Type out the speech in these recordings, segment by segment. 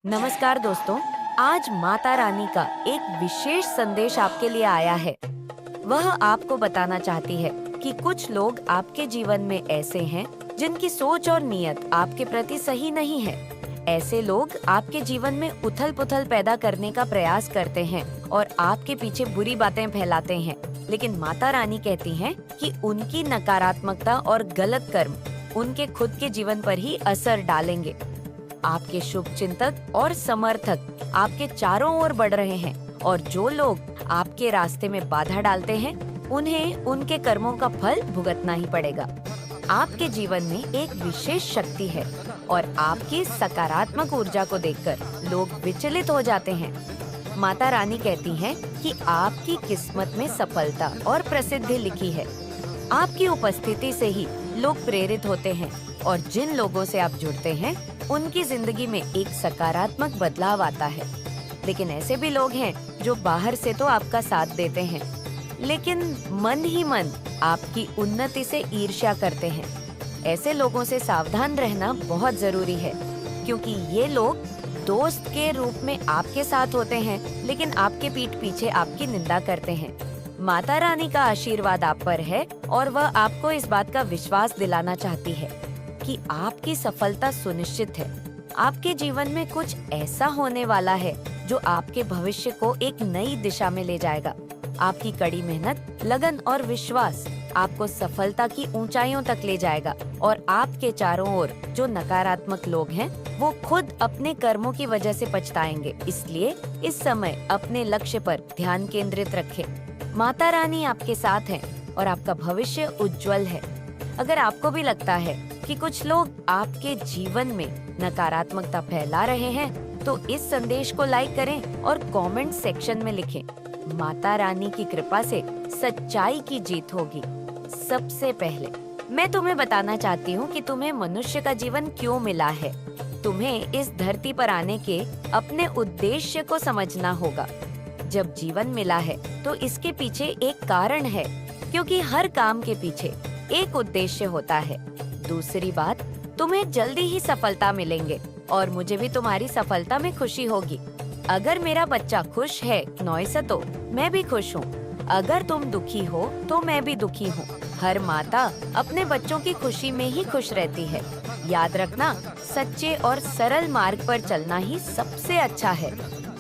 नमस्कार दोस्तों। आज माता रानी का एक विशेष संदेश आपके लिए आया है। वह आपको बताना चाहती है कि कुछ लोग आपके जीवन में ऐसे हैं जिनकी सोच और नीयत आपके प्रति सही नहीं है। ऐसे लोग आपके जीवन में उथल पुथल पैदा करने का प्रयास करते हैं और आपके पीछे बुरी बातें फैलाते हैं। लेकिन माता रानी कहती हैं कि उनकी नकारात्मकता और गलत कर्म उनके खुद के जीवन पर ही असर डालेंगे। आपके शुभ चिंतक और समर्थक आपके चारों ओर बढ़ रहे हैं और जो लोग आपके रास्ते में बाधा डालते हैं उन्हें उनके कर्मों का फल भुगतना ही पड़ेगा। आपके जीवन में एक विशेष शक्ति है और आपकी सकारात्मक ऊर्जा को देखकर लोग विचलित हो जाते हैं। माता रानी कहती हैं कि आपकी किस्मत में सफलता और प्रसिद्धि लिखी है। आपकी उपस्थिति से ही लोग प्रेरित होते हैं और जिन लोगों से आप जुड़ते हैं उनकी जिंदगी में एक सकारात्मक बदलाव आता है। लेकिन ऐसे भी लोग हैं जो बाहर से तो आपका साथ देते हैं, लेकिन मन ही मन आपकी उन्नति से ईर्ष्या करते हैं। ऐसे लोगों से सावधान रहना बहुत जरूरी है, क्योंकि ये लोग दोस्त के रूप में आपके साथ होते हैं, लेकिन आपके पीठ पीछे आपकी निंदा करते हैं। माता रानी का आशीर्वाद आप पर है और वह आपको इस बात का विश्वास दिलाना चाहती है कि आपकी सफलता सुनिश्चित है। आपके जीवन में कुछ ऐसा होने वाला है जो आपके भविष्य को एक नई दिशा में ले जाएगा। आपकी कड़ी मेहनत, लगन और विश्वास आपको सफलता की ऊंचाइयों तक ले जाएगा और आपके चारों ओर जो नकारात्मक लोग हैं वो खुद अपने कर्मों की वजह से पछताएंगे। इसलिए इस समय अपने लक्ष्य पर ध्यान केंद्रित रखें। माता रानी आपके साथ हैं और आपका भविष्य उज्जवल है। अगर आपको भी लगता है कि कुछ लोग आपके जीवन में नकारात्मकता फैला रहे हैं, तो इस संदेश को लाइक करें और कमेंट सेक्शन में लिखें। माता रानी की कृपा से सच्चाई की जीत होगी। सबसे पहले मैं तुम्हें बताना चाहती हूँ कि तुम्हें मनुष्य का जीवन क्यों मिला है। तुम्हें इस धरती पर आने के अपने उद्देश्य को समझना होगा। जब जीवन मिला है तो इसके पीछे एक कारण है, क्योंकि हर काम के पीछे एक उद्देश्य होता है। दूसरी बात, तुम्हें जल्दी ही सफलता मिलेंगे और मुझे भी तुम्हारी सफलता में खुशी होगी। अगर मेरा बच्चा खुश है नॉइसा, तो मैं भी खुश हूँ। अगर तुम दुखी हो तो मैं भी दुखी हूँ। हर माता अपने बच्चों की खुशी में ही खुश रहती है। याद रखना, सच्चे और सरल मार्ग पर चलना ही सबसे अच्छा है।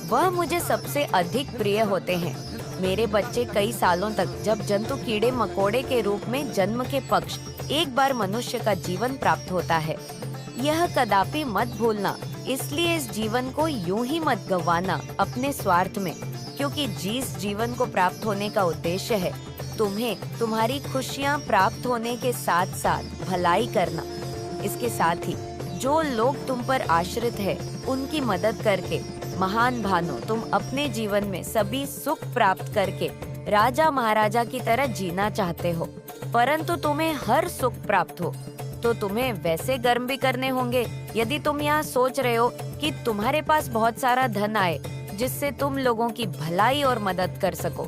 वह मुझे सबसे अधिक प्रिय होते हैं। मेरे बच्चे कई सालों तक जब जंतु कीड़े मकोड़े के रूप में जन्म के पक्ष एक बार मनुष्य का जीवन प्राप्त होता है। यह कदापि मत भूलना। इसलिए इस जीवन को यूं ही मत गंवाना अपने स्वार्थ में, क्योंकि जिस जीवन को प्राप्त होने का उद्देश्य है तुम्हें तुम्हारी खुशियां प्राप्त होने के साथ साथ भलाई करना। इसके साथ ही जो लोग तुम पर आश्रित है उनकी मदद करके महान भानो तुम अपने जीवन में सभी सुख प्राप्त करके राजा महाराजा की तरह जीना चाहते हो। परंतु तुम्हें हर सुख प्राप्त हो तो तुम्हें वैसे कर्म भी करने होंगे। यदि तुम यहाँ सोच रहे हो कि तुम्हारे पास बहुत सारा धन आए जिससे तुम लोगों की भलाई और मदद कर सको,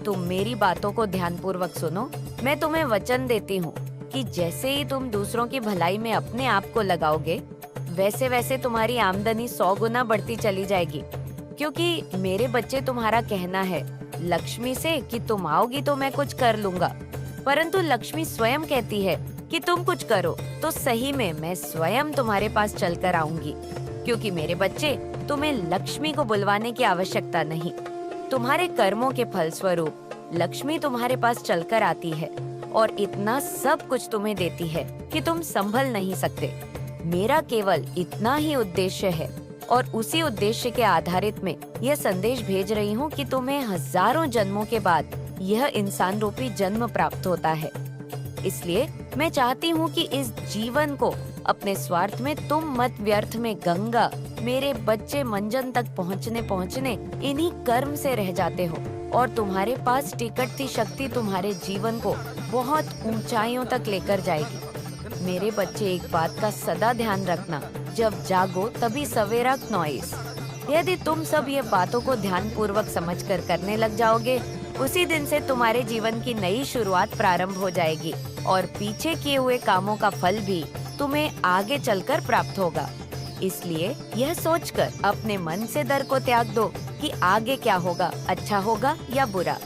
तुम मेरी बातों को ध्यानपूर्वक सुनो। मैं तुम्हें वचन देती हूँ कि जैसे ही तुम दूसरों की भलाई में अपने आप को लगाओगे, वैसे वैसे तुम्हारी आमदनी 100 गुना बढ़ती चली जाएगी। क्योंकि मेरे बच्चे, तुम्हारा कहना है लक्ष्मी से कि तुम आओगी तो मैं कुछ कर लूंगा, परंतु लक्ष्मी स्वयं कहती है कि तुम कुछ करो तो सही में मैं स्वयं तुम्हारे पास चलकर आऊंगी। क्योंकि मेरे बच्चे, तुम्हें लक्ष्मी को बुलवाने की आवश्यकता नहीं। तुम्हारे कर्मों के फलस्वरूप लक्ष्मी तुम्हारे पास चलकर आती है और इतना सब कुछ तुम्हें देती है कि तुम संभल नहीं सकते। मेरा केवल इतना ही उद्देश्य है और उसी उद्देश्य के आधारित में यह संदेश भेज रही हूँ कि तुम्हें हजारों जन्मों के बाद यह इंसान रूपी जन्म प्राप्त होता है। इसलिए मैं चाहती हूँ कि इस जीवन को अपने स्वार्थ में तुम मत व्यर्थ में गंगा। मेरे बच्चे मंजन तक पहुँचने इन्हीं कर्म से रह जाते हो और तुम्हारे पास टिकटती शक्ति तुम्हारे जीवन को बहुत ऊंचाइयों तक लेकर जाएगी। मेरे बच्चे, एक बात का सदा ध्यान रखना, जब जागो तभी सवेरा नॉइस। यदि तुम सब ये बातों को ध्यान पूर्वक समझ कर करने लग जाओगे, उसी दिन से तुम्हारे जीवन की नई शुरुआत प्रारंभ हो जाएगी और पीछे किए हुए कामों का फल भी तुम्हें आगे चलकर प्राप्त होगा। इसलिए यह सोचकर अपने मन से डर को त्याग दो कि आगे क्या होगा, अच्छा होगा या बुरा।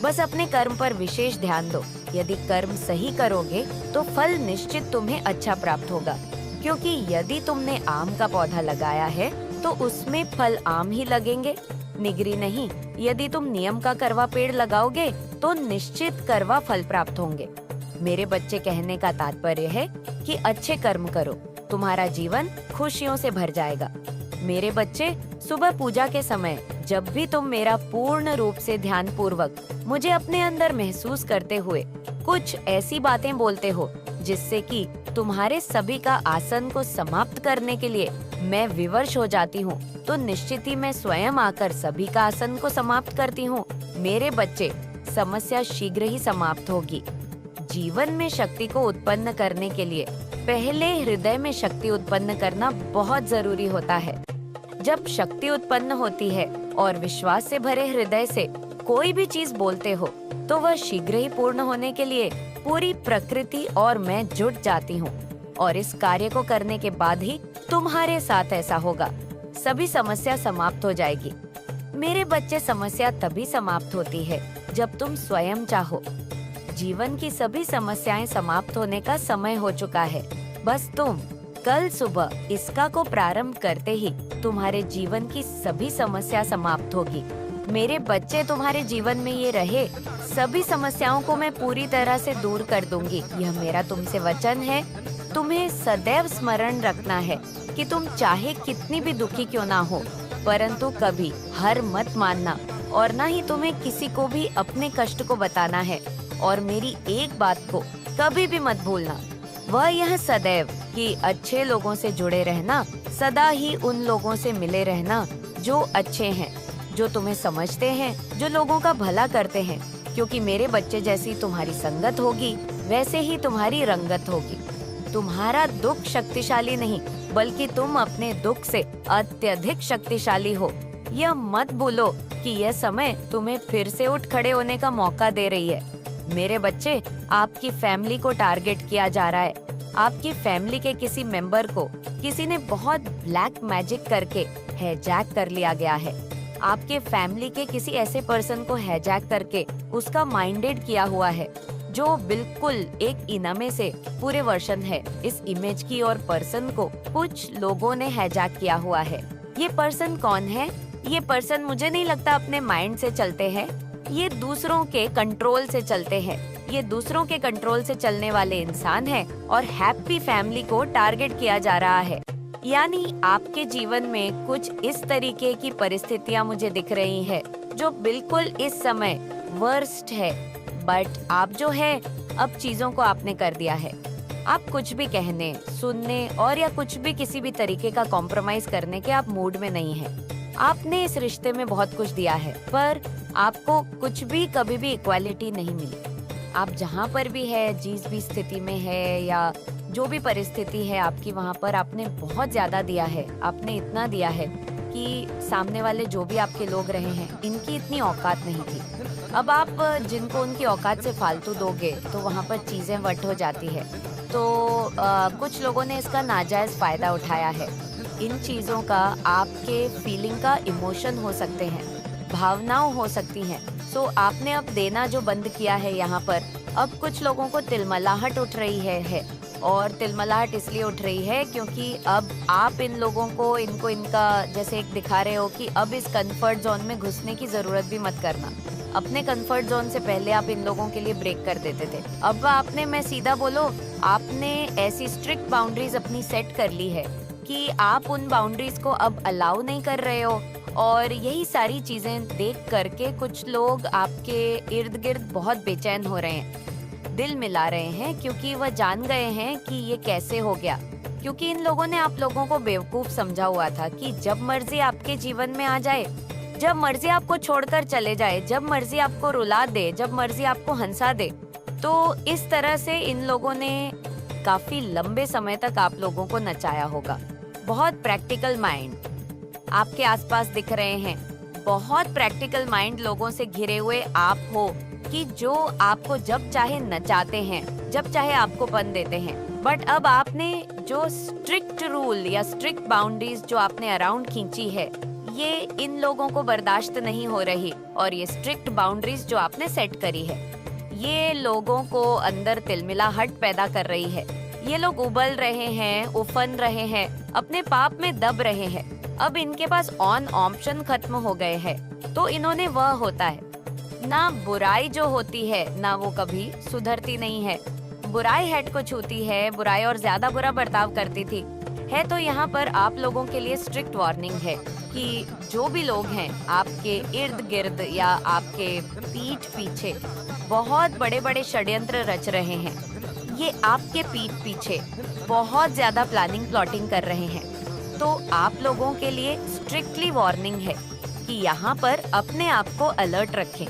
बस अपने कर्म पर विशेष ध्यान दो। यदि कर्म सही करोगे तो फल निश्चित तुम्हें अच्छा प्राप्त होगा, क्योंकि यदि तुमने आम का पौधा लगाया है तो उसमें फल आम ही लगेंगे, निगरी नहीं। यदि तुम नियम का करवा पेड़ लगाओगे तो निश्चित करवा फल प्राप्त होंगे। मेरे बच्चे, कहने का तात्पर्य है कि अच्छे कर्म करो, तुम्हारा जीवन खुशियों से भर जाएगा। मेरे बच्चे, सुबह पूजा के समय जब भी तुम मेरा पूर्ण रूप से ध्यान पूर्वक मुझे अपने अंदर महसूस करते हुए कुछ ऐसी बातें बोलते हो जिससे कि तुम्हारे सभी का आसन को समाप्त करने के लिए मैं विवश हो जाती हूँ, तो निश्चित ही मैं स्वयं आकर सभी का आसन को समाप्त करती हूँ। मेरे बच्चे, समस्या शीघ्र ही समाप्त होगी। जीवन में शक्ति को उत्पन्न करने के लिए पहले हृदय में शक्ति उत्पन्न करना बहुत जरूरी होता है। जब शक्ति उत्पन्न होती है और विश्वास से भरे हृदय से कोई भी चीज बोलते हो तो वह शीघ्र ही पूर्ण होने के लिए पूरी प्रकृति और मैं जुट जाती हूँ, और इस कार्य को करने के बाद ही तुम्हारे साथ ऐसा होगा। सभी समस्या समाप्त हो जाएगी। मेरे बच्चे, समस्या तभी समाप्त होती है जब तुम स्वयं चाहो। जीवन की सभी समस्याएं समाप्त होने का समय हो चुका है। बस तुम कल सुबह इसका को प्रारंभ करते ही तुम्हारे जीवन की सभी समस्या समाप्त होगी। मेरे बच्चे, तुम्हारे जीवन में ये रहे सभी समस्याओं को मैं पूरी तरह से दूर कर दूंगी। यह मेरा तुमसे वचन है। तुम्हें सदैव स्मरण रखना है कि तुम चाहे कितनी भी दुखी क्यों ना हो, परंतु कभी हार मत मानना, और न ही तुम्हें किसी को भी अपने कष्ट को बताना है। और मेरी एक बात को कभी भी मत भूलना, वह यह सदैव कि अच्छे लोगों से जुड़े रहना, सदा ही उन लोगों से मिले रहना जो अच्छे हैं, जो तुम्हें समझते हैं, जो लोगों का भला करते हैं, क्योंकि मेरे बच्चे, जैसी तुम्हारी संगत होगी वैसे ही तुम्हारी रंगत होगी। तुम्हारा दुख शक्तिशाली नहीं, बल्कि तुम अपने दुख से अत्यधिक शक्तिशाली हो। यह मत भूलो कि यह समय तुम्हें फिर से उठ खड़े होने का मौका दे रही है। मेरे बच्चे, आपकी फैमिली को टारगेट किया जा रहा है। आपकी फैमिली के किसी मेंबर को किसी ने बहुत ब्लैक मैजिक करके हैजैक कर लिया गया है। आपके फैमिली के किसी ऐसे पर्सन को हैजैक करके उसका माइंडेड किया हुआ है, जो बिल्कुल एक इनामे से पूरे वर्षन है। इस इमेज की और पर्सन को कुछ लोगों ने हैजैक किया हुआ है। ये पर्सन कौन है? ये पर्सन मुझे नहीं लगता अपने माइंड से चलते हैं, ये दूसरों के कंट्रोल से चलते हैं। ये दूसरों के कंट्रोल से चलने वाले इंसान हैं और हैप्पी फैमिली को टारगेट किया जा रहा है। यानी आपके जीवन में कुछ इस तरीके की परिस्थितियां मुझे दिख रही है जो बिल्कुल इस समय वर्स्ट है। बट आप जो है, अब चीजों को आपने कर दिया है। आप कुछ भी कहने, सुनने और या कुछ भी किसी भी तरीके का कॉम्प्रोमाइज करने के आप मूड में नहीं है। आपने इस रिश्ते में बहुत कुछ दिया है, पर आपको कुछ भी कभी भी इक्वालिटी नहीं मिली। आप जहाँ पर भी है, जिस भी स्थिति में है या जो भी परिस्थिति है आपकी, वहाँ पर आपने बहुत ज्यादा दिया है। आपने इतना दिया है कि सामने वाले जो भी आपके लोग रहे हैं, इनकी इतनी औकात नहीं थी। अब आप जिनको उनकी औकात से फालतू दोगे तो वहाँ पर चीजें वट हो जाती है। तो कुछ लोगों ने इसका नाजायज फायदा उठाया है। इन चीजों का आपके फीलिंग का इमोशन हो सकते हैं, भावनाओं हो सकती हैं। सो आपने अब देना जो बंद किया है यहाँ पर, अब कुछ लोगों को तिलमलाहट उठ रही है। और तिलमलाहट इसलिए उठ रही है क्योंकि अब आप इन लोगों को, इनको इनका जैसे एक दिखा रहे हो कि अब इस कंफर्ट जोन में घुसने की जरूरत भी मत करना। अपने कंफर्ट जोन से पहले आप इन लोगों के लिए ब्रेक कर देते थे। अब आपने, मैं सीधा बोलो, आपने ऐसी स्ट्रिक्ट बाउंड्रीज अपनी सेट कर ली है कि आप उन बाउंड्रीज को अब अलाउ नहीं कर रहे हो। और यही सारी चीजें देख करके कुछ लोग आपके इर्द गिर्द बहुत बेचैन हो रहे हैं, दिल मिला रहे हैं, क्योंकि वह जान गए हैं कि ये कैसे हो गया। क्योंकि इन लोगों ने आप लोगों को बेवकूफ समझा हुआ था कि जब मर्जी आपके जीवन में आ जाए, जब मर्जी आपको छोड़कर चले जाए, जब मर्जी आपको रुला दे, जब मर्जी आपको हंसा दे। तो इस तरह से इन लोगों ने काफी लंबे समय तक आप लोगों को नचाया होगा। बहुत प्रैक्टिकल माइंड आपके आसपास दिख रहे हैं, बहुत प्रैक्टिकल माइंड लोगों से घिरे हुए आप हो कि जो आपको जब चाहे नचाते हैं, जब चाहे आपको पन देते हैं। बट अब आपने जो स्ट्रिक्ट रूल या स्ट्रिक्ट बाउंड्रीज जो आपने अराउंड खींची है, ये इन लोगों को बर्दाश्त नहीं हो रही, और ये स्ट्रिक्ट बाउंड्रीज जो आपने सेट करी है, ये लोगों को अंदर तिलमिलाहट पैदा कर रही है। ये लोग उबल रहे हैं, उफन रहे हैं, अपने पाप में दब रहे हैं। अब इनके पास ऑन ऑप्शन खत्म हो गए हैं, तो इन्होंने वह होता है ना, बुराई जो होती है ना वो कभी सुधरती नहीं है। बुराई हेड को छूती है, बुराई और ज्यादा बुरा बर्ताव करती थी है। तो यहाँ पर आप लोगों के लिए स्ट्रिक्ट वार्निंग है कि जो भी लोग हैं आपके इर्द गिर्द या आपके पीठ पीछे बहुत बड़े बड़े षड्यंत्र रच रहे हैं, ये आपके पीठ पीछे बहुत ज्यादा प्लानिंग प्लॉटिंग कर रहे हैं। तो आप लोगों के लिए स्ट्रिक्टली वार्निंग है कि यहाँ पर अपने आप को अलर्ट रखें।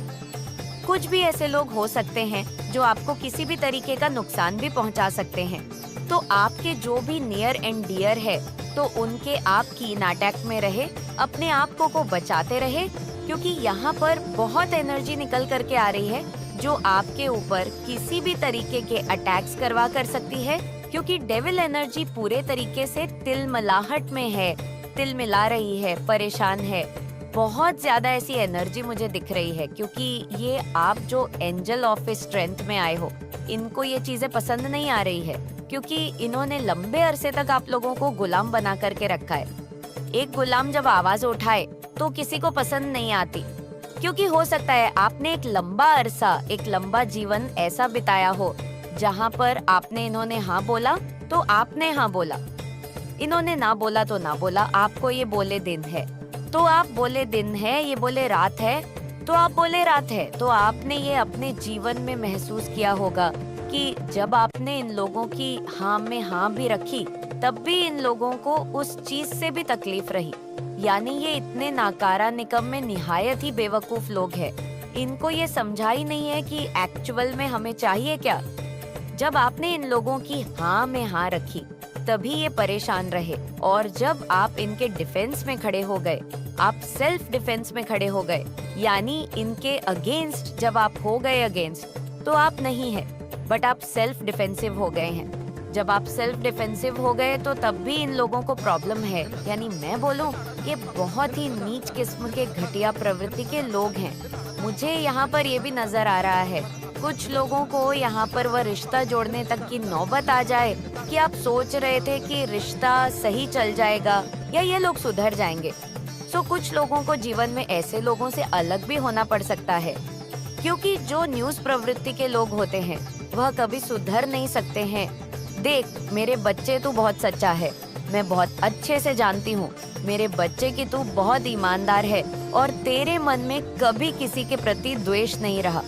कुछ भी ऐसे लोग हो सकते हैं जो आपको किसी भी तरीके का नुकसान भी पहुंचा सकते हैं। तो आपके जो भी नियर एंड डियर है, तो उनके आप कीन अटैक में रहे, अपने आप को बचाते रहे, क्योंकि यहाँ पर बहुत एनर्जी निकल करके आ रही है जो आपके ऊपर किसी भी तरीके के अटैक्स करवा कर सकती है। क्योंकि डेविल एनर्जी पूरे तरीके से तिलमिलाहट में है, तिल मिला रही है, परेशान है। बहुत ज्यादा ऐसी एनर्जी मुझे दिख रही है, क्योंकि ये आप जो एंजल ऑफ स्ट्रेंथ में आए हो, इनको ये चीजें पसंद नहीं आ रही है, क्योंकि इन्होंने लंबे अरसे तक आप लोगों को गुलाम बना करके रखा है। एक गुलाम जब आवाज उठाए तो किसी को पसंद नहीं आती, क्योंकि हो सकता है आपने एक लंबा अरसा, एक लंबा जीवन ऐसा बिताया हो जहाँ पर आपने इन्होंने हाँ बोला तो आपने हाँ बोला, इन्होंने ना बोला तो ना बोला। आपको ये बोले दिन है तो आप बोले दिन है, ये बोले रात है तो आप बोले रात है। तो आपने ये अपने जीवन में महसूस किया होगा कि जब आपने इन लोगों की हाँ में हाँ भी रखी, तब भी इन लोगों को उस चीज से भी तकलीफ रही। यानी ये इतने नाकारा निकम्मे, निहायत ही बेवकूफ लोग हैं। इनको ये समझा ही नहीं है कि एक्चुअल में हमें चाहिए क्या। जब आपने इन लोगों की हाँ में हाँ रखी, तभी ये परेशान रहे। और जब आप इनके डिफेंस में खड़े हो गए, आप सेल्फ डिफेंस में खड़े हो गए, यानी इनके अगेंस्ट जब आप हो गए अगेंस्ट, तो आप नहीं है बट आप सेल्फ डिफेंसिव हो गए हैं। जब आप सेल्फ डिफेंसिव हो गए तो तब भी इन लोगों को प्रॉब्लम है। यानी मैं बोलूं, ये बहुत ही नीच किस्म के घटिया प्रवृत्ति के लोग हैं। मुझे यहाँ पर ये भी नजर आ रहा है, कुछ लोगों को यहाँ पर वह रिश्ता जोड़ने तक की नौबत आ जाए कि आप सोच रहे थे कि रिश्ता सही चल जाएगा या ये लोग सुधर जाएंगे। सो कुछ लोगों को जीवन में ऐसे लोगों से अलग भी होना पड़ सकता है, क्योंकि जो न्यूज़ प्रवृत्ति के लोग होते हैं वह कभी सुधर नहीं सकते हैं। देख मेरे बच्चे, तू बहुत सच्चा है, मैं बहुत अच्छे से जानती हूँ मेरे बच्चे की तू बहुत ईमानदार है और तेरे मन में कभी किसी के प्रति द्वेष नहीं रहा।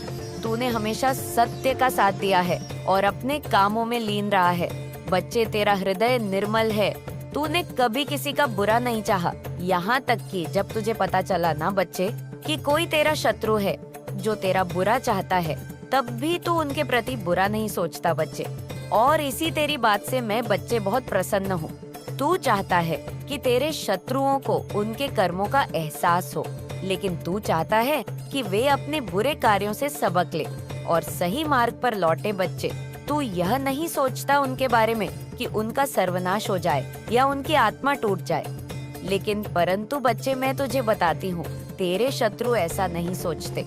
तूने हमेशा सत्य का साथ दिया है और अपने कामों में लीन रहा है। बच्चे, तेरा हृदय निर्मल है, तूने कभी किसी का बुरा नहीं चाहा। यहाँ तक कि जब तुझे पता चला ना बच्चे कि कोई तेरा शत्रु है जो तेरा बुरा चाहता है, तब भी तू उनके प्रति बुरा नहीं सोचता बच्चे। और इसी तेरी बात से मैं बच्चे बहुत प्रसन्न हूँ। तू चाहता है कि तेरे शत्रुओं को उनके कर्मों का एहसास हो, लेकिन तू चाहता है कि वे अपने बुरे कार्यों से सबक ले और सही मार्ग पर लौटे बच्चे। तू यह नहीं सोचता उनके बारे में कि उनका सर्वनाश हो जाए या उनकी आत्मा टूट जाए। लेकिन परंतु बच्चे, मैं तुझे बताती हूँ, तेरे शत्रु ऐसा नहीं सोचते।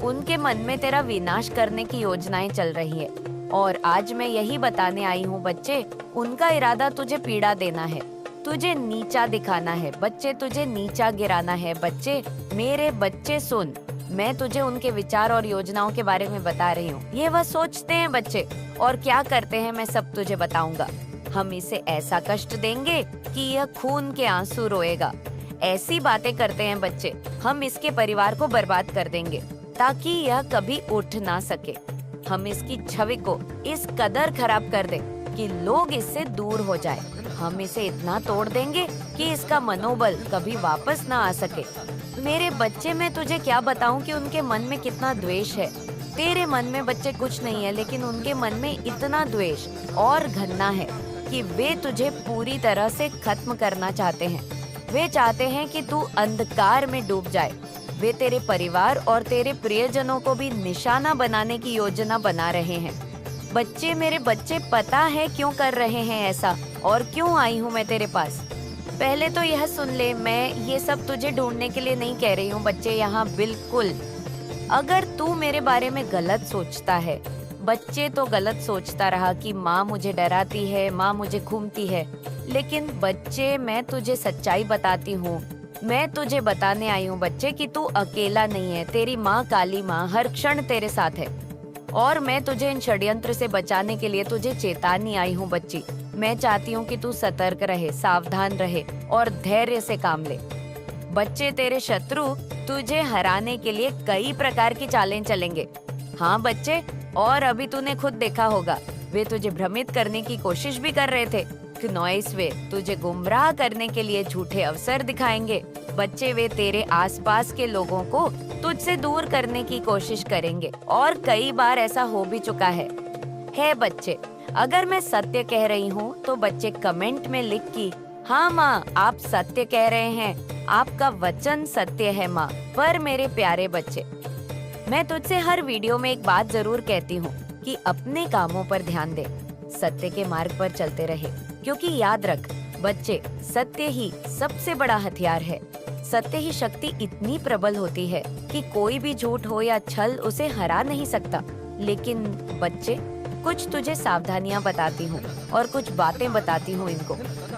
उनके मन में तेरा विनाश करने की योजनाएं चल रही है। और आज मैं यही बताने आई हूँ बच्चे, उनका इरादा तुझे पीड़ा देना है, तुझे नीचा दिखाना है बच्चे, तुझे नीचा गिराना है बच्चे। मेरे बच्चे सुन, मैं तुझे उनके विचार और योजनाओं के बारे में बता रही हूँ। ये वह सोचते हैं बच्चे और क्या करते हैं मैं सब तुझे बताऊंगा। हम इसे ऐसा कष्ट देंगे कि यह खून के आंसू रोएगा। ऐसी बातें करते हैं बच्चे, हम इसके परिवार को बर्बाद कर देंगे ताकि यह कभी उठ ना सके। हम इसकी छवि को इस कदर खराब कर दें कि लोग इससे दूर हो जाए। हम इसे इतना तोड़ देंगे कि इसका मनोबल कभी वापस ना आ सके। मेरे बच्चे, मैं तुझे क्या बताऊं कि उनके मन में कितना द्वेष है। तेरे मन में बच्चे कुछ नहीं है, लेकिन उनके मन में इतना द्वेष और घृणा है कि वे तुझे पूरी तरह से खत्म करना चाहते हैं। वे चाहते हैं कि तू अंधकार में डूब जाए। वे तेरे परिवार और तेरे प्रियजनों को भी निशाना बनाने की योजना बना रहे हैं। बच्चे, मेरे बच्चे, पता है क्यों कर रहे हैं ऐसा और क्यों आई हूँ मैं तेरे पास। पहले तो यह सुन ले, मैं ये सब तुझे ढूंढने के लिए नहीं कह रही हूँ बच्चे, यहाँ बिल्कुल। अगर तू मेरे बारे में गलत सोचता है, बच्चे तो गलत सोचता रहा कि माँ मुझे डराती है, माँ मुझे घूमती है, लेकिन बच्चे मैं तुझे सच्चाई बताती हूँ। मैं तुझे बताने आई हूँ बच्चे कि तू अकेला नहीं है। तेरी माँ काली माँ हर क्षण तेरे साथ है और मैं तुझे इन षड्यंत्र से बचाने के लिए तुझे चेताने आई हूँ बच्ची। मैं चाहती हूँ कि तू सतर्क रहे, सावधान रहे और धैर्य से काम ले। बच्चे, तेरे शत्रु तुझे हराने के लिए कई प्रकार की चालें चलेंगे। हाँ बच्चे, और अभी तूने खुद देखा होगा, वे तुझे भ्रमित करने की कोशिश भी कर रहे थे। नॉइस, वे तुझे गुमराह करने के लिए झूठे अवसर दिखाएंगे। बच्चे, वे तेरे आसपास के लोगों को तुझसे दूर करने की कोशिश करेंगे और कई बार ऐसा हो भी चुका है बच्चे। अगर मैं सत्य कह रही हूँ तो बच्चे कमेंट में लिख की हाँ माँ, आप सत्य कह रहे हैं, आपका वचन सत्य है माँ। पर मेरे प्यारे बच्चे, मैं तुझसे हर वीडियो में एक बात जरूर कहती हूँ कि अपने कामों पर ध्यान दे, सत्य के मार्ग पर चलते रहे, क्योंकि याद रख बच्चे, सत्य ही सबसे बड़ा हथियार है। सत्य ही शक्ति इतनी प्रबल होती है कि कोई भी झूठ हो या छल उसे हरा नहीं सकता। लेकिन बच्चे, कुछ तुझे सावधानियां बताती हूँ और कुछ बातें बताती हूँ, इनको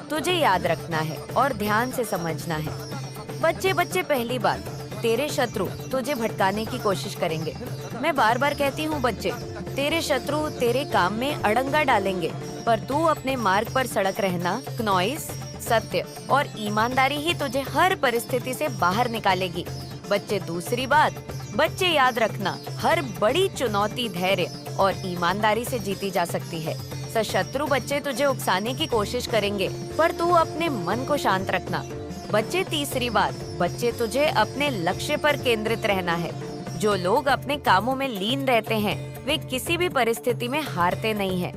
तुझे याद रखना है और ध्यान से समझना है। बच्चे, पहली बात, तेरे शत्रु तुझे भटकाने की कोशिश करेंगे। मैं बार बार कहती हूँ बच्चे, तेरे शत्रु तेरे काम में अड़ंगा डालेंगे, पर तू अपने मार्ग पर सड़क रहना। नॉइस, सत्य और ईमानदारी ही तुझे हर परिस्थिति से बाहर निकालेगी। बच्चे, दूसरी बात, बच्चे याद रखना, हर बड़ी चुनौती धैर्य और ईमानदारी से जीती जा सकती है। शत्रु बच्चे तुझे उकसाने की कोशिश करेंगे, पर तू अपने मन को शांत रखना। बच्चे, तीसरी बात, बच्चे तुझे अपने लक्ष्य पर केंद्रित रहना है। जो लोग अपने कामों में लीन रहते हैं, वे किसी भी परिस्थिति में हारते नहीं हैं।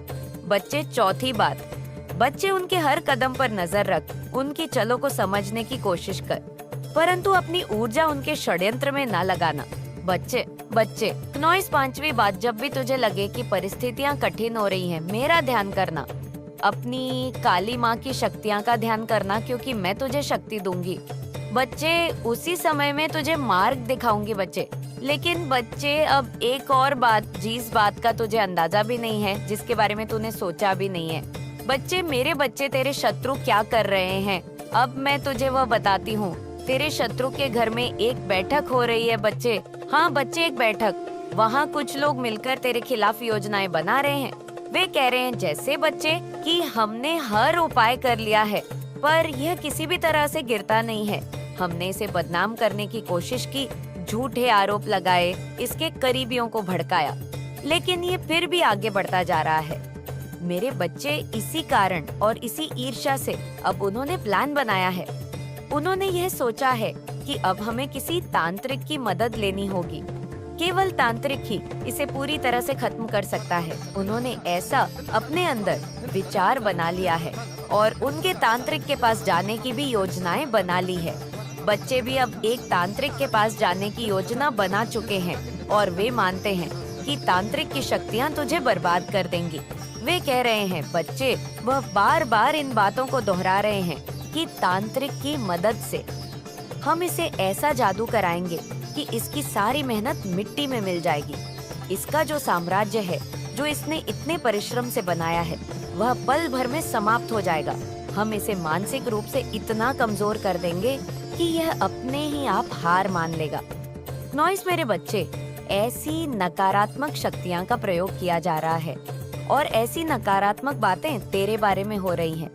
बच्चे, चौथी बात, बच्चे उनके हर कदम पर नजर रख, उनकी चलों को समझने की कोशिश कर, परंतु अपनी ऊर्जा उनके षड्यंत्र में ना लगाना। बच्चे, नॉइस, पांचवी बात, जब भी तुझे लगे कि परिस्थितियां कठिन हो रही हैं, मेरा ध्यान करना, अपनी काली माँ की शक्तियाँ का ध्यान करना, क्योंकि मैं तुझे शक्ति दूंगी। बच्चे, उसी समय में तुझे मार्ग दिखाऊंगी बच्चे। लेकिन बच्चे, अब एक और बात, जिस बात का तुझे अंदाजा भी नहीं है, जिसके बारे में तूने सोचा भी नहीं है। बच्चे, मेरे बच्चे, तेरे शत्रु क्या कर रहे हैं, अब मैं तुझे वह बताती हूँ। तेरे शत्रु के घर में एक बैठक हो रही है बच्चे। हाँ बच्चे, एक बैठक। वहाँ कुछ लोग मिलकर तेरे खिलाफ योजनाएं बना रहे हैं। वे कह रहे हैं जैसे बच्चे कि हमने हर उपाय कर लिया है, पर यह किसी भी तरह से गिरता नहीं है। हमने इसे बदनाम करने की कोशिश की, झूठे आरोप लगाए, इसके करीबियों को भड़काया, लेकिन ये फिर भी आगे बढ़ता जा रहा है। मेरे बच्चे, इसी कारण और इसी ईर्ष्या से अब उन्होंने प्लान बनाया है। उन्होंने यह सोचा है कि अब हमें किसी तांत्रिक की मदद लेनी होगी। केवल तांत्रिक ही इसे पूरी तरह से खत्म कर सकता है। उन्होंने ऐसा अपने अंदर विचार बना लिया है और उनके तांत्रिक के पास जाने की भी योजनाएं बना ली है। बच्चे भी अब एक तांत्रिक के पास जाने की योजना बना चुके हैं और वे मानते हैं कि तांत्रिक की शक्तियां तुझे बर्बाद कर देंगी। वे कह रहे हैं बच्चे, वह बार बार इन बातों को दोहरा रहे हैं कि तांत्रिक की मदद से हम इसे ऐसा जादू कराएंगे कि इसकी सारी मेहनत मिट्टी में मिल जाएगी। इसका जो साम्राज्य है, जो इसने इतने परिश्रम से बनाया है, वह पल भर में समाप्त हो जाएगा। हम इसे मानसिक रूप से इतना कमजोर कर देंगे कि यह अपने ही आप हार मान लेगा। नॉइस, मेरे बच्चे, ऐसी नकारात्मक शक्तियां का प्रयोग किया जा रहा है और ऐसी नकारात्मक बातें तेरे बारे में हो रही हैं।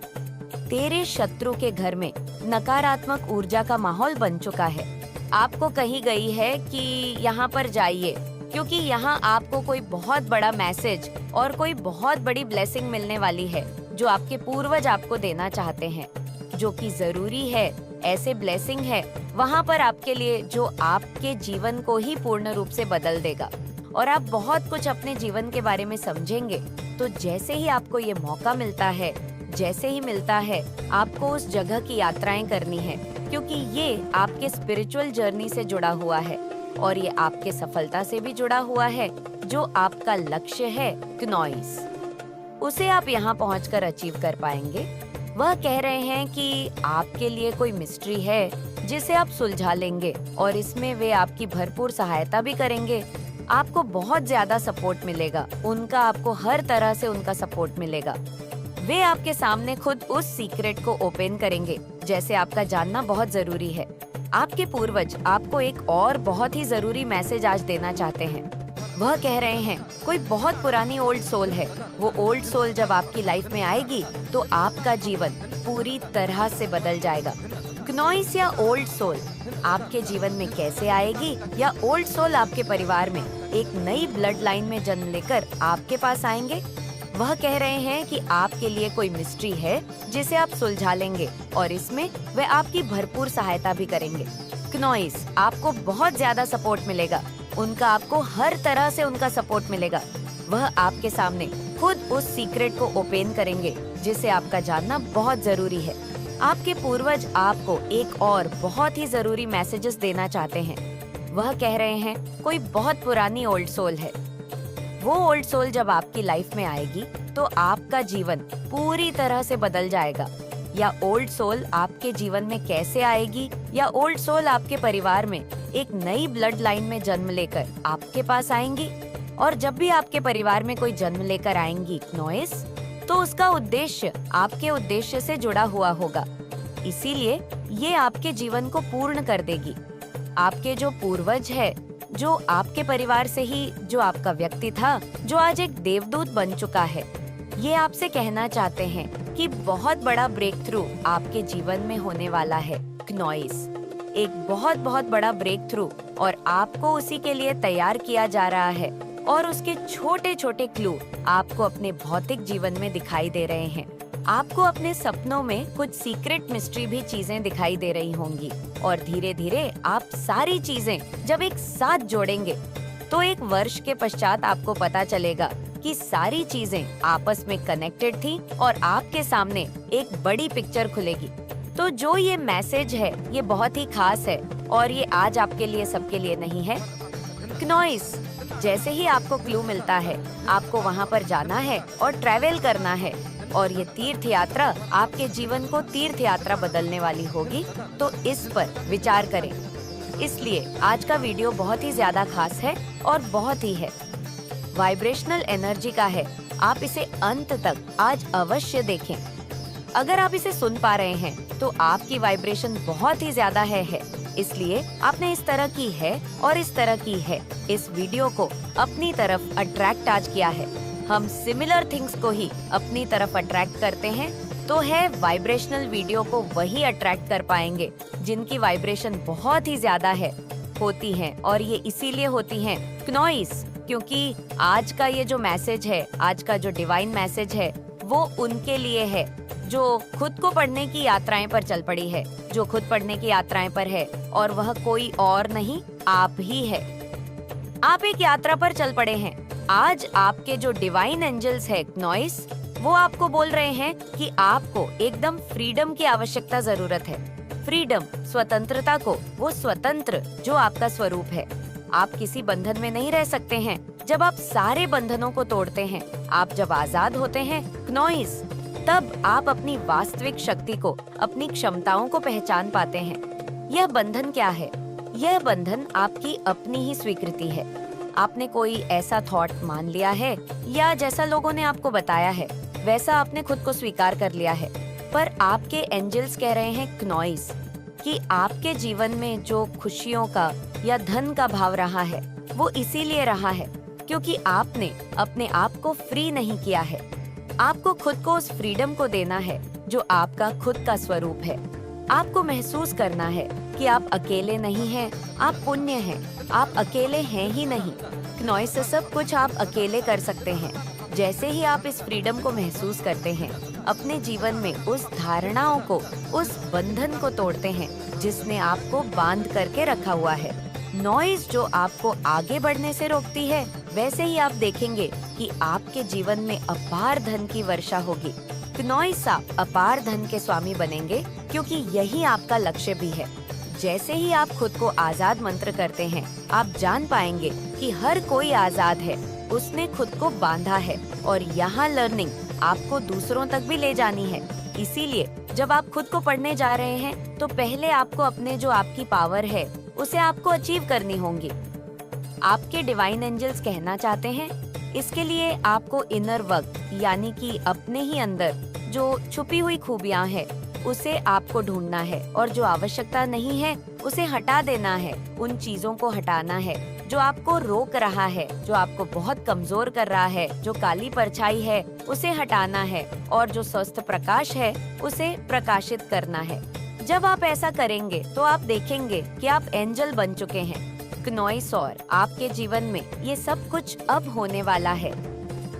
तेरे शत्रु के घर में नकारात्मक ऊर्जा का माहौल बन चुका है। आपको कही गई है कि यहाँ पर जाइए, क्योंकि यहाँ आपको कोई बहुत बड़ा मैसेज और कोई बहुत बड़ी ब्लेसिंग मिलने वाली है, जो आपके पूर्वज आपको देना चाहते हैं, जो कि जरूरी है। ऐसे ब्लेसिंग है वहाँ पर आपके लिए, जो आपके जीवन को ही पूर्ण रूप से बदल देगा और आप बहुत कुछ अपने जीवन के बारे में समझेंगे। तो जैसे ही आपको ये मौका मिलता है, जैसे ही मिलता है, आपको उस जगह की यात्राएं करनी है, क्योंकि ये आपके स्पिरिचुअल जर्नी से जुड़ा हुआ है। और ये आपके सफलता से भी जुड़ा हुआ है। जो आपका लक्ष्य है क्नॉइस, उसे आप यहाँ पहुँचकर अचीव कर पाएंगे। वह कह रहे हैं कि आपके लिए कोई मिस्ट्री है जिसे आप सुलझा लेंगे और इसमें वे आपकी भरपूर सहायता भी करेंगे। आपको बहुत ज्यादा सपोर्ट मिलेगा, उनका आपको हर तरह से उनका सपोर्ट मिलेगा। वे आपके सामने खुद उस सीक्रेट को ओपन करेंगे जैसे आपका जानना बहुत जरूरी है। आपके पूर्वज आपको एक और बहुत ही जरूरी मैसेज आज देना चाहते हैं। वह कह रहे हैं कोई बहुत पुरानी ओल्ड सोल है। वो ओल्ड सोल जब आपकी लाइफ में आएगी तो आपका जीवन पूरी तरह से बदल जाएगा। क्नॉइस या ओल्ड सोल आपके जीवन में कैसे आएगी, या ओल्ड सोल आपके परिवार में एक नई ब्लड लाइन में जन्म लेकर आपके पास आएंगे। वह कह रहे हैं कि आपके लिए कोई मिस्ट्री है जिसे आप सुलझा लेंगे और इसमें वे आपकी भरपूर सहायता भी करेंगे। क्नॉइस, आपको बहुत ज्यादा सपोर्ट मिलेगा, उनका आपको हर तरह से उनका सपोर्ट मिलेगा। वह आपके सामने खुद उस सीक्रेट को ओपन करेंगे जिसे आपका जानना बहुत जरूरी है। आपके पूर्वज आपको एक और बहुत ही जरूरी मैसेजेस देना चाहते हैं। वह कह रहे हैं कोई बहुत पुरानी ओल्ड सोल है। वो ओल्ड सोल जब आपकी लाइफ में आएगी तो आपका जीवन पूरी तरह से बदल जाएगा। या ओल्ड सोल आपके जीवन में कैसे आएगी, या ओल्ड सोल आपके परिवार में एक नई ब्लड लाइन में जन्म लेकर आपके पास आएंगी। और जब भी आपके परिवार में कोई जन्म लेकर आएंगी क्नॉइस, तो उसका उद्देश्य आपके उद्देश्य से जुड़ा हुआ होगा। इसीलिए ये आपके जीवन को पूर्ण कर देगी। आपके जो पूर्वज है, जो आपके परिवार से ही जो आपका व्यक्ति था, जो आज एक देवदूत बन चुका है, ये आपसे कहना चाहते हैं कि बहुत बड़ा ब्रेक थ्रू आपके जीवन में होने वाला है क्नॉइस। एक बहुत बहुत बड़ा ब्रेक थ्रू, और आपको उसी के लिए तैयार किया जा रहा है। और उसके छोटे छोटे क्लू आपको अपने भौतिक जीवन में दिखाई दे रहे हैं। आपको अपने सपनों में कुछ सीक्रेट मिस्ट्री भी चीजें दिखाई दे रही होंगी। और धीरे धीरे आप सारी चीजें जब एक साथ जोड़ेंगे तो एक वर्ष के पश्चात आपको पता चलेगा कि सारी चीजें आपस में कनेक्टेड थी और आपके सामने एक बड़ी पिक्चर खुलेगी। तो जो ये मैसेज है ये बहुत ही खास है और ये आज आपके लिए सबके लिए नहीं है। क्नॉइस, जैसे ही आपको क्लू मिलता है आपको वहाँ पर जाना है और ट्रैवल करना है, और ये तीर्थ यात्रा आपके जीवन को तीर्थ यात्रा बदलने वाली होगी। तो इस पर विचार करें। इसलिए आज का वीडियो बहुत ही ज्यादा खास है और बहुत ही है, वाइब्रेशनल एनर्जी का है। आप इसे अंत तक आज अवश्य देखें। अगर आप इसे सुन पा रहे हैं तो आपकी वाइब्रेशन बहुत ही ज्यादा है। इसलिए आपने इस तरह की है और इस तरह की है इस वीडियो को अपनी तरफ अट्रैक्ट आज किया है। हम सिमिलर थिंग्स को ही अपनी तरफ अट्रैक्ट करते हैं, तो है वाइब्रेशनल वीडियो को वही अट्रैक्ट कर पाएंगे जिनकी वाइब्रेशन बहुत ही ज्यादा है होती हैं। और ये इसीलिए होती हैं क्नॉइस, क्योंकि आज का ये जो मैसेज है, आज का जो डिवाइन मैसेज है, वो उनके लिए है जो खुद को पढ़ने की यात्राएं पर चल पड़ी है, जो खुद पढ़ने की यात्राएं पर है, और वह कोई और नहीं, आप ही है। आप एक यात्रा पर चल पड़े हैं। आज आपके जो डिवाइन एंजल्स है क्नॉइस, वो आपको बोल रहे हैं कि आपको एकदम फ्रीडम की आवश्यकता जरूरत है। फ्रीडम, स्वतंत्रता को, वो स्वतंत्र जो आपका स्वरूप है। आप किसी बंधन में नहीं रह सकते हैं। जब आप सारे बंधनों को तोड़ते हैं, आप जब आजाद होते हैं क्नॉइस, तब आप अपनी वास्तविक शक्ति को, अपनी क्षमताओं को पहचान पाते हैं। यह बंधन क्या है? यह बंधन आपकी अपनी ही स्वीकृति है। आपने कोई ऐसा थॉट मान लिया है, या जैसा लोगों ने आपको बताया है वैसा आपने खुद को स्वीकार कर लिया है। पर आपके एंजल्स कह रहे हैं क्नॉइस कि आपके जीवन में जो खुशियों का या धन का भाव रहा है, वो इसीलिए रहा है क्योंकि आपने अपने आप को फ्री नहीं किया है। आपको खुद को उस फ्रीडम को देना है जो आपका खुद का स्वरूप है। आपको महसूस करना है कि आप अकेले नहीं हैं, आप पुण्य हैं, आप अकेले हैं ही नहीं। क्नॉइस से सब कुछ आप अकेले कर सकते हैं। जैसे ही आप इस फ्रीडम को महसूस करते हैं, अपने जीवन में उस धारणाओं को, उस बंधन को तोड़ते हैं जिसने आपको बांध करके रखा हुआ है। नॉइज जो आपको आगे बढ़ने से रोकती है, वैसे ही आप देखेंगे कि आपके जीवन में अपार धन की वर्षा होगी। क्नॉइस, आप अपार धन के स्वामी बनेंगे क्योंकि यही आपका लक्ष्य भी है। जैसे ही आप खुद को आजाद मंत्र करते हैं, आप जान पाएंगे कि हर कोई आजाद है, उसने खुद को बांधा है और यहाँ लर्निंग आपको दूसरों तक भी ले जानी है। इसीलिए जब आप खुद को पढ़ने जा रहे हैं तो पहले आपको अपने जो आपकी पावर है उसे आपको अचीव करनी होंगी। आपके डिवाइन एंजल्स कहना चाहते हैं, इसके लिए आपको इनर वर्क यानी कि अपने ही अंदर जो छुपी हुई खूबियां हैं उसे आपको ढूंढना है और जो आवश्यकता नहीं है उसे हटा देना है। उन चीजों को हटाना है जो आपको रोक रहा है, जो आपको बहुत कमजोर कर रहा है, जो काली परछाई है उसे हटाना है और जो स्वस्थ प्रकाश है उसे प्रकाशित करना है। जब आप ऐसा करेंगे तो आप देखेंगे कि आप एंजल बन चुके हैं। क्नोइसॉर, आपके जीवन में ये सब कुछ अब होने वाला है।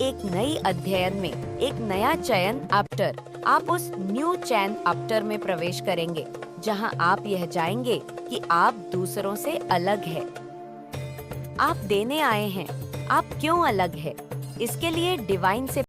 एक नई अध्ययन में एक नया चयन आफ्टर, आप उस न्यू चैन आफ्टर में प्रवेश करेंगे जहां आप यह जाएंगे कि आप दूसरों से अलग है। आप देने आए हैं, आप क्यों अलग है? इसके लिए डिवाइन से